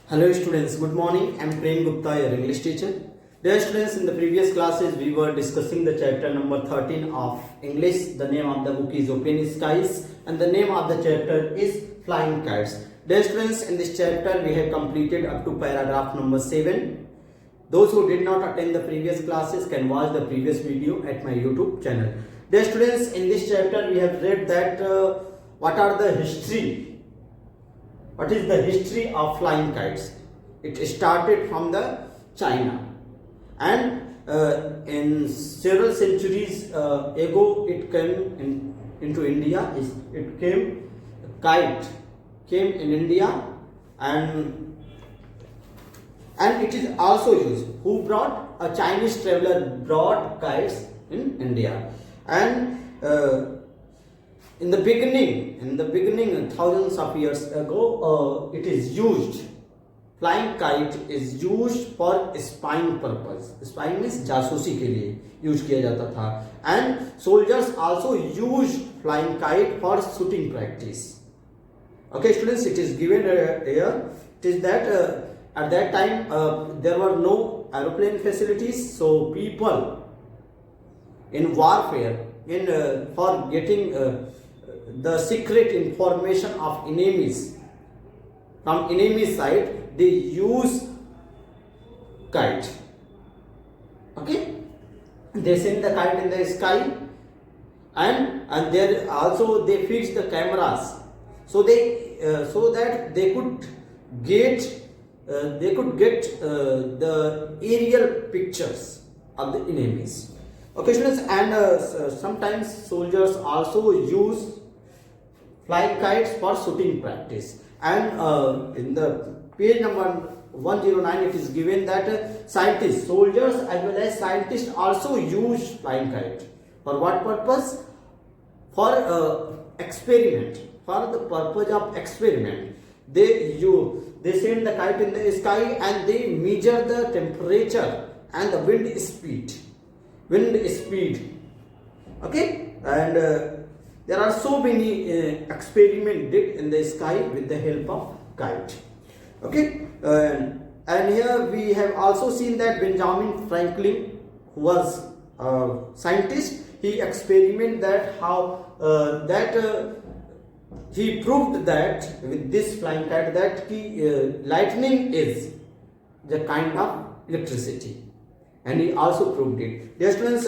Hello students, good morning. I am Prem Gupta, your English teacher. Dear students, in the previous classes we were discussing the chapter number 13 of English. The name of the book is Open Skies and the name of the chapter is Flying Kites. Dear students, in this chapter we have completed up to paragraph number 7. Those who did not attend the previous classes can watch the previous video at my YouTube channel. Dear students, in this chapter we have read that what is the history of flying kites. It started from the China and in several centuries ago it came into India. Kite came in India and it is also used. Who brought? A Chinese traveler brought kites in India and in the beginning, thousands of years ago, it is used. Flying kite is used for spying purpose. Spying means जासूसी के लिए use किया जाता था. And soldiers also used flying kite for shooting practice. Okay, students, it is given here. It is that at that time there were no aeroplane facilities, so people in warfare, for getting the secret information of enemies from enemy side, they use kite. Okay, they send the kite in the sky and there also they fix the cameras so that they could get the aerial pictures of the enemies. Okay, students, and sometimes soldiers also use flying kites for shooting practice. And in the page number 109 it is given that scientists, soldiers as well as scientists also use flying kite. For what purpose? For experiment. For the purpose of experiment, they send the kite in the sky and they measure the temperature and the wind speed. Okay, and there are so many experiments did in the sky with the help of kite. Okay, and here we have also seen that Benjamin Franklin, who was a scientist, he experimented that he proved that with this flying kite that lightning is the kind of electricity, and he also proved it. Dear students,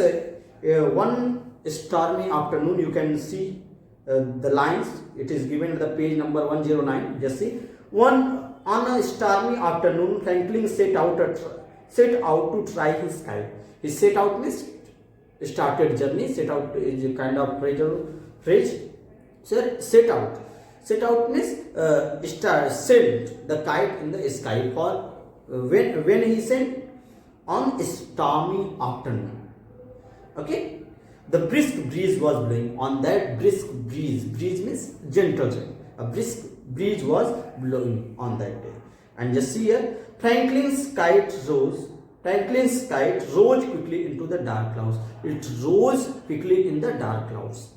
one stormy afternoon, you can see the lines. It is given at the page number 109. Just see, on a stormy afternoon, Franklin set out to try his kite. He set out means started journey. Set out is a kind of phrase. So set out means sent the kite in the sky for when he sent on a stormy afternoon. Okay, the brisk breeze was blowing. On that brisk breeze means gentle rain. A brisk breeze was blowing on that day. And just see here, Franklin's kite rose quickly into the dark clouds. It rose quickly in the dark clouds.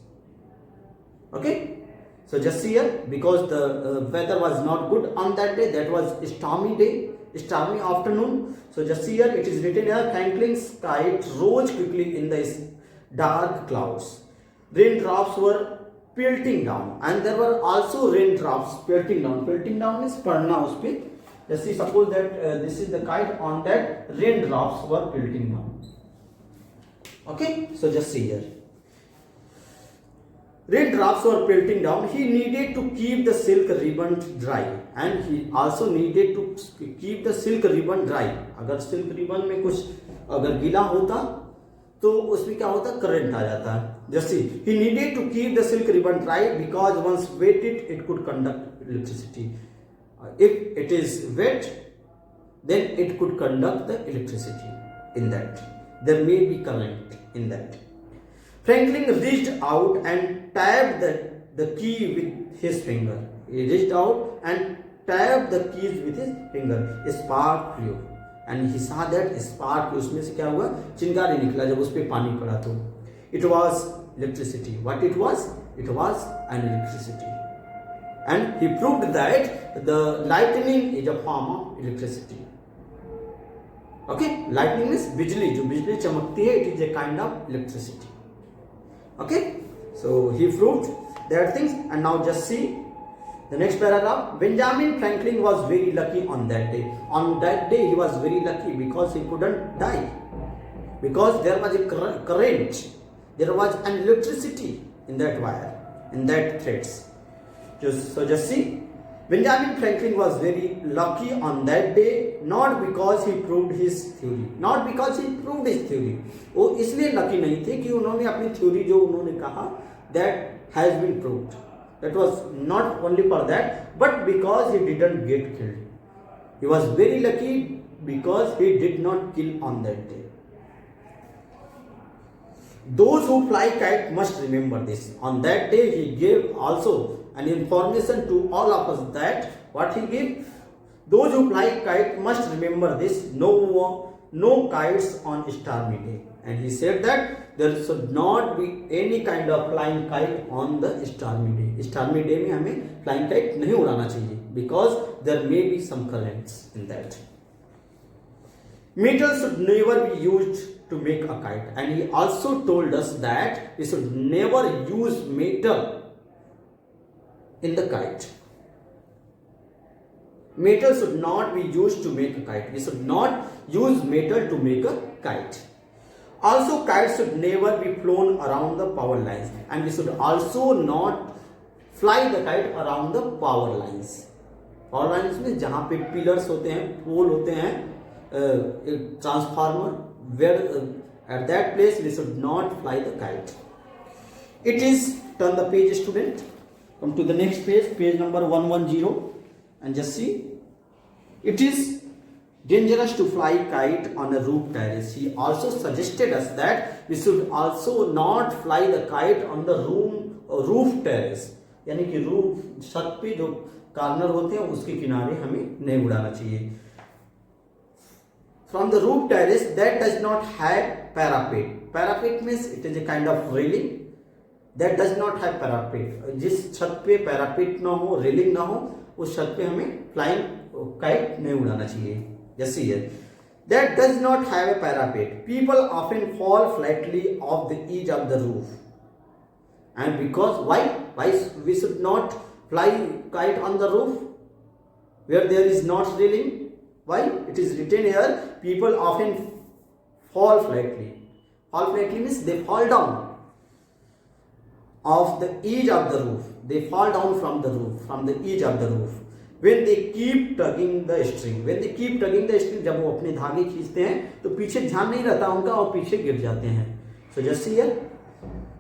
Okay, so just see here, because the weather was not good on that day, that was a stormy afternoon. So just see here, it is written here, Franklin's kite rose quickly in the dark clouds. Raindrops were pelting down, and there were also raindrops pelting down. Pelting down is padna uspe. Just see, suppose that this is the kite, on that raindrops were pelting down. Okay, so just see here, raindrops were pelting down. He needed to keep the silk ribbon dry, and he also needed to keep the silk ribbon dry. अगर silk ribbon में कुछ अगर गीला होता तो उसमें क्या होता, करंट आ जाता है. Just see, he needed to keep the silk ribbon dry because once wetted it could conduct electricity. If it is wet, then it could conduct the electricity in that. There may be current in that. Franklin reached out and tapped the key with his finger. He reached out and tapped the keys with his finger. A spark flew, and he saw that spark. उसमें से क्या हुआ, चिंगारी निकला जब उस पे पानी पड़ा तो. It was electricity. What it was? It was an electricity. and he proved that the lightning is a form of electricity. Okay, lightning means बिजली, जो बिजली चमकती है, it is a kind of electricity. Okay, so he proved that things. And now just see the next paragraph. Benjamin Franklin was very lucky on that day. On that day he was very lucky because he couldn't die, because there was a current, there was an electricity in that wire, in that threads. Just see, Benjamin Franklin was very lucky on that day, not because he proved his theory, not because he proved his theory. वो इसलिए lucky नहीं थे कि उन्होंने अपनी theory जो उन्होंने कहा that has been proved. That was not only for that, but because he didn't get killed. He was very lucky because he did not kill on that day. Those who fly kite must remember this. On that day he gave also an information to all of us that what he gave. Those who fly kite must remember this. No kites on stormy day. And he said that there should not be any kind of flying kite on the stormy day. Stormy day में हमें flying kite नहीं उड़ाना चाहिए, because there may be some currents in that. Metal should never be used to make a kite, and he also told us that we should never use metal in the kite. Metal should not be used to make a kite. We should not use metal to make a kite. Also, kites should never be flown around the power lines, and we should also not fly the kite around the power lines. Power lines में जहाँ पे pillars होते हैं, pole होते हैं, transformer, where at that place we should not fly the kite. It is, turn the page student, come to the next page, page number 110, and just see. It is dangerous to fly kite on a roof terrace. He also suggested us that we should also not fly the kite on the roof terrace. यानी कि roof, छत पे जो corner होते हैं उसके किनारे हमें नहीं उड़ाना चाहिए. From the roof terrace that does not have parapet. Parapet means it is a kind of railing that does not have parapet. जिस छत पे parapet ना हो, railing ना हो, उस छत पे हमें flying kite नहीं उड़ाना चाहिए. Just see here. That does not have a parapet. People often fall flatly off the edge of the roof. And because why we should not fly kite on the roof where there is not railing? Why? It is written here. People often fall flatly. Fall flatly means they fall down off the edge of the roof. They fall down from the roof, from the edge of the roof. When they keep tugging the string, when they keep tugging the string, जब वो अपने धागे खींचते हैं तो पीछे ध्यान नहीं रहता उनका और पीछे गिर जाते हैं. So just see here.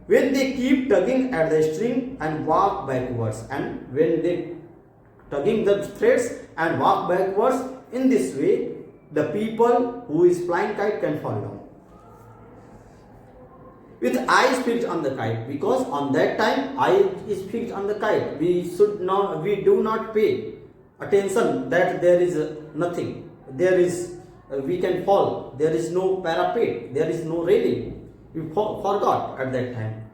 When they keep tugging at the string and walk backwards, and when they tugging the threads and walk backwards, in this way, the people who is flying kite can fall down. With eyes fixed on the kite, because on that time eye is fixed on the kite. We do not pay attention that there is nothing. There is we can fall. There is no parapet. There is no railing. We forgot at that time.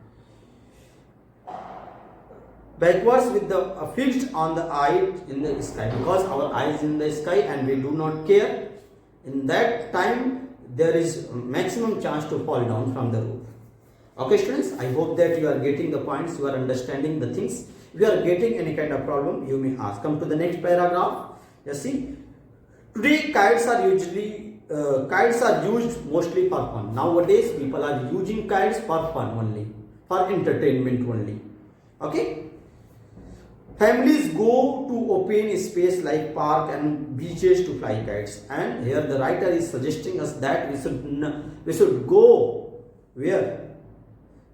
Backwards with the fixed on the eye in the sky, because our eye is in the sky and we do not care. In that time there is maximum chance to fall down from the roof. Okay students, I hope that you are getting the points, you are understanding the things. If you are getting any kind of problem, you may ask. Come to the next paragraph. You see, today kites are used mostly for fun. Nowadays people are using kites for fun only, for entertainment only. Okay. Families go to open space like park and beaches to fly kites, and here the writer is suggesting us that we should go where?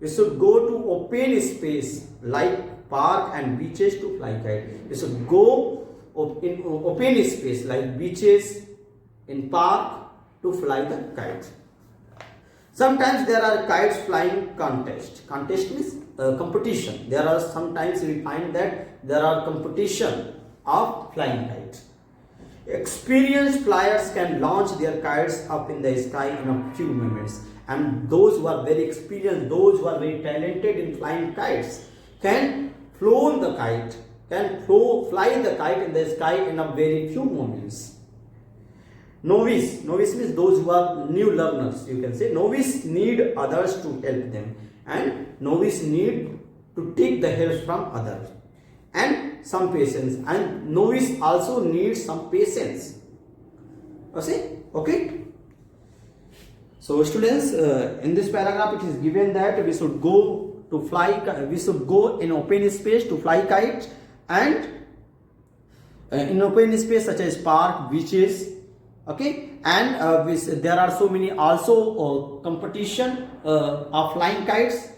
We should go to open space like park and beaches to fly kites. We should go in open space like beaches, in park to fly the kites. Sometimes there are kites flying contest. Contest means competition. There are sometimes we find that there are competition of flying kites. Experienced flyers can launch their kites up in the sky in a few moments, and those who are very experienced, those who are very talented in flying kites, can can fly the kite in the sky in a very few moments. Novice means those who are new learners. You can say novice need others to help them, and novice need to take the help from others, and some patience, and novice also needs some patience. Okay. So students, in this paragraph it is given that we should go to fly. We should go in open space to fly kite, and in open space such as park, beaches. Okay, and there are so many also competition of flying kites,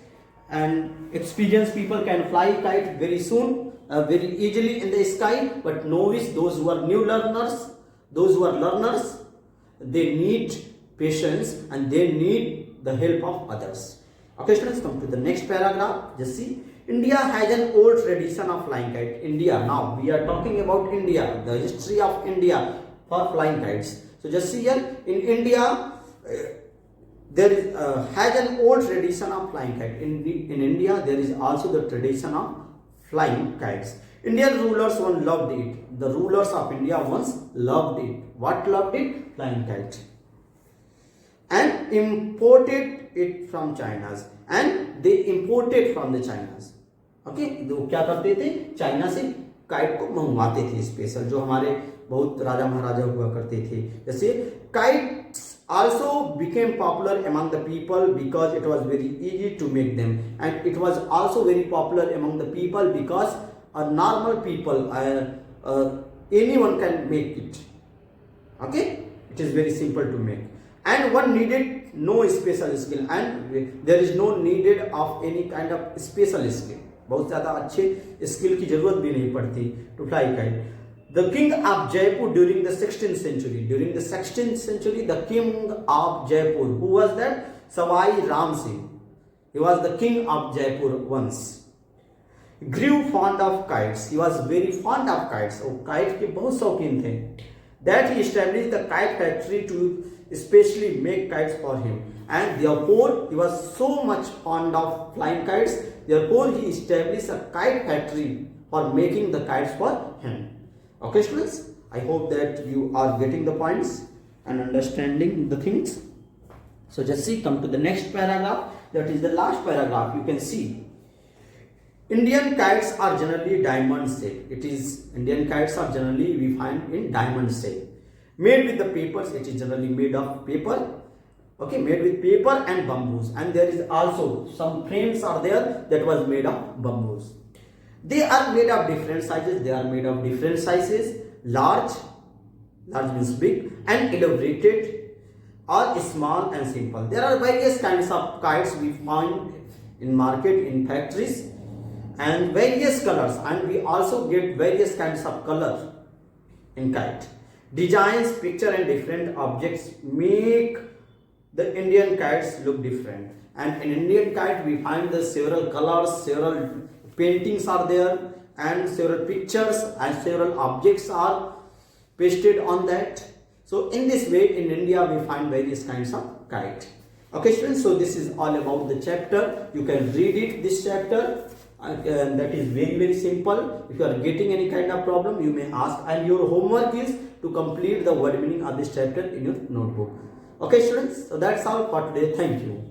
and experienced people can fly kite very soon, very easily in the sky. But novice, those who are new learners, they need patience and they need the help of others. Okay, students, come to the next paragraph. Just see, India has an old tradition of flying kite. India, now we are talking about India, the history of India for flying kites. So just see here, in India there is has an old tradition of flying kite. In India there is also the tradition of flying kites. Indian rulers once loved it. The rulers of India once loved it. What loved it? Flying kite. And imported it from China's. And they imported from the China's. Okay, वो क्या करते थे? China से kite को मंगवाते थे special, जो हमारे बहुत राजा महाराजा हुआ करते थे. जैसे kites also became popular among the people because it was very easy to make them, and it was also very popular among the people because a normal people, anyone can make it. Okay, it is very simple to make, and one needed no special skill, and there is no needed of any kind of special skill. बहुत ज़्यादा अच्छे skill की जरूरत भी नहीं पड़ती to fly kite. The king of Jaipur during the 16th century. During the 16th century, the king of Jaipur, who was that? Savai Ram Singh. He was the king of Jaipur once. Grew fond of kites. He was very fond of kites. और kite के बहुत शौकीन थे. That he established the kite factory to especially make kites for him. And therefore, he was so much fond of flying kites. Therefore, he established a kite factory for making the kites for him. Okay, students, I hope that you are getting the points and understanding the things. So just see, come to the next paragraph. That is the last paragraph. You can see, Indian kites are generally diamond shaped. It is, Indian kites are generally we find in diamond shape. Made with the papers, it is generally made of paper. Okay, made with paper and bamboos, and there is also some frames are there that was made of bamboos. They are made of different sizes. Large means big, and elaborated, or small and simple. There are various kinds of kites we find in market, in factories, and various colors, and we also get various kinds of color in kite. Designs, picture and different objects make the Indian kites look different. And in Indian kite we find the several colors, several paintings are there, and several pictures and several objects are pasted on that. So in this way in India we find various kinds of kite. Okay, students, so this is all about the chapter. You can read it, this chapter, and that is very simple. If you are getting any kind of problem, you may ask, and your homework is to complete the word meaning of this chapter in your notebook. Okay, students, so that's all for today. Thank you.